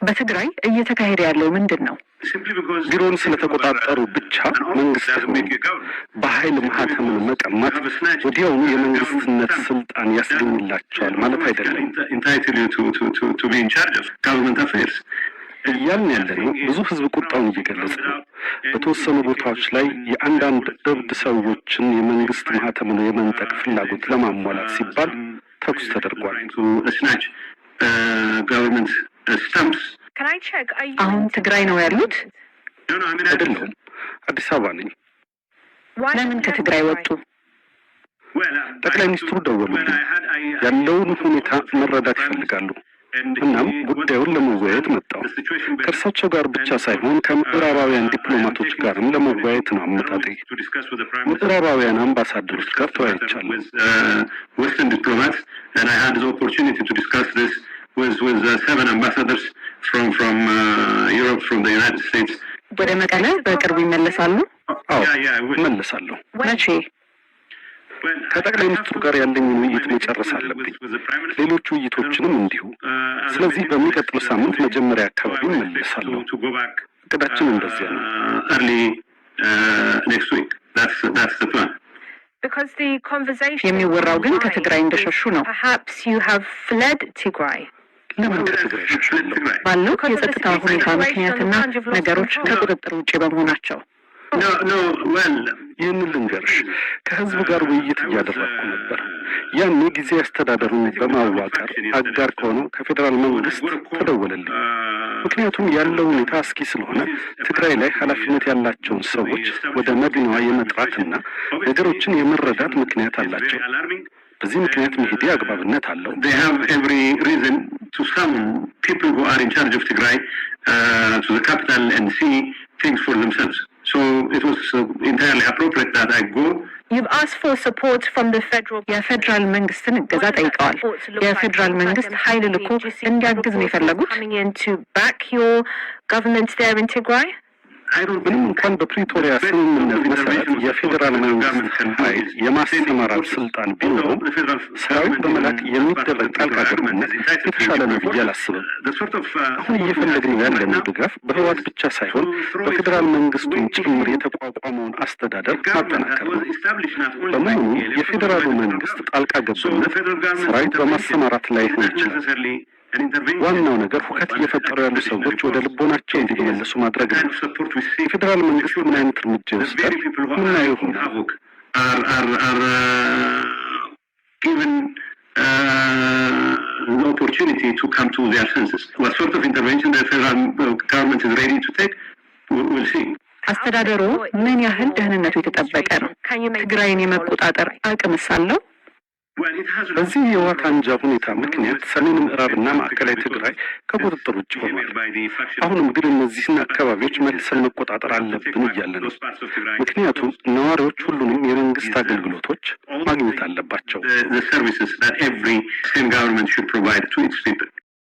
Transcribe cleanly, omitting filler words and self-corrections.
በትግራይ እየተካሄደ ያለው ምንድነው? ቢሮን ስለተቆጣጠሩ ብቻ መንግስት በኃይል ማህተምን መቀማት ወዲያውኑ የመንግስትነት ስልጣን ያስገኝላቸዋል ማለት አይደለም። እያልን ያለነው ብዙ ህዝብ ቁጣውን እየገለጸ ነው። በተወሰኑ ቦታዎች ላይ የአንዳንድ እብድ ሰዎችን የመንግስት ማህተምን የመንጠቅ ፍላጎት ለማሟላት ሲባል ተኩስ ተደርጓል። አሁን ትግራይ ነው ያሉት? አይደለሁም፣ አዲስ አበባ ነኝ። ለምን ከትግራይ ወጡ? ጠቅላይ ሚኒስትሩ ደወሉልኝ። ያለውን ሁኔታ መረዳት ይፈልጋሉ። እናም ጉዳዩን ለመወያየት መጣሁ። ከእርሳቸው ጋር ብቻ ሳይሆን ከምዕራባውያን ዲፕሎማቶች ጋርም ለመወያየት ነው አመጣጤ። ምዕራባውያን አምባሳደሮች ጋር ተወያይቻለሁ። ወደ መቀለ በቅርቡ ይመለሳሉ? አዎ እመለሳለሁ። መቼ? ከጠቅላይ ሚኒስትሩ ጋር ያለኝን ውይይት መጨረስ አለብኝ፣ ሌሎች ውይይቶችንም እንዲሁ። ስለዚህ በሚቀጥለው ሳምንት መጀመሪያ አካባቢ እመለሳለሁ። እቅዳችን እንደዚያ ነው። የሚወራው ግን ከትግራይ እንደሸሹ ነው። ለምን ከትግራይ ሸሻለሁ? ባለው የጸጥታ ሁኔታ ምክንያትና ነገሮች ከቁጥጥር ውጭ በመሆናቸው። ይህንን ልንገርሽ፣ ከህዝብ ጋር ውይይት እያደረግኩ ነበር። ያኔ ጊዜ አስተዳደሩን በማዋቀር አጋር ከሆነው ከፌዴራል መንግስት ተደወለልኝ። ምክንያቱም ያለው ሁኔታ አስጊ ስለሆነ ትግራይ ላይ ኃላፊነት ያላቸውን ሰዎች ወደ መዲናዋ የመጥራትና ነገሮችን የመረዳት ምክንያት አላቸው። በዚህ ምክንያት መሄዴ አግባብነት አለው። የፌዴራል መንግስትን እገዛ ጠይቀዋል። የፌዴራል መንግስት ኃይል ልኮ እንዲያግዝ ነው የፈለጉት? ምንም እንኳን በፕሪቶሪያ ስምምነት መሰረት የፌዴራል መንግስት ኃይል የማስተማራት ስልጣን ቢኖረውም ሰራዊት በመላክ የሚደረግ ጣልቃ ገብነት የተሻለ ነው ብዬ አላስብም። አሁን እየፈለግን ያለነው ድጋፍ በህወሓት ብቻ ሳይሆን በፌዴራል መንግስቱን ጭምር የተቋቋመውን አስተዳደር ማጠናከር ነው። በመሆኑ የፌዴራሉ መንግስት ጣልቃ ገብነት ሰራዊት በማሰማራት ላይ ሆን ይችላል። ዋናው ነገር ሁከት እየፈጠሩ ያሉ ሰዎች ወደ ልቦናቸው እንዲመለሱ ማድረግ ነው። የፌዴራል መንግስት ምን አይነት እርምጃ ይወስዳል? ምናየው ይሆናል። opportunity to come to their senses. What sort of intervention the federal government is ready to take, we'll see. አስተዳደሩ ምን ያህል ደህንነቱ የተጠበቀ ነው? ትግራይን የመቆጣጠር አቅምስ አለው? በዚህ የህወሓት አንጃ ሁኔታ ምክንያት ሰሜን ምዕራብና ማዕከላዊ ትግራይ ከቁጥጥር ውጭ ሆኗል። አሁንም ግን እነዚህን አካባቢዎች መልሰን መቆጣጠር አለብን እያለ ነው። ምክንያቱም ነዋሪዎች ሁሉንም የመንግስት አገልግሎቶች ማግኘት አለባቸው።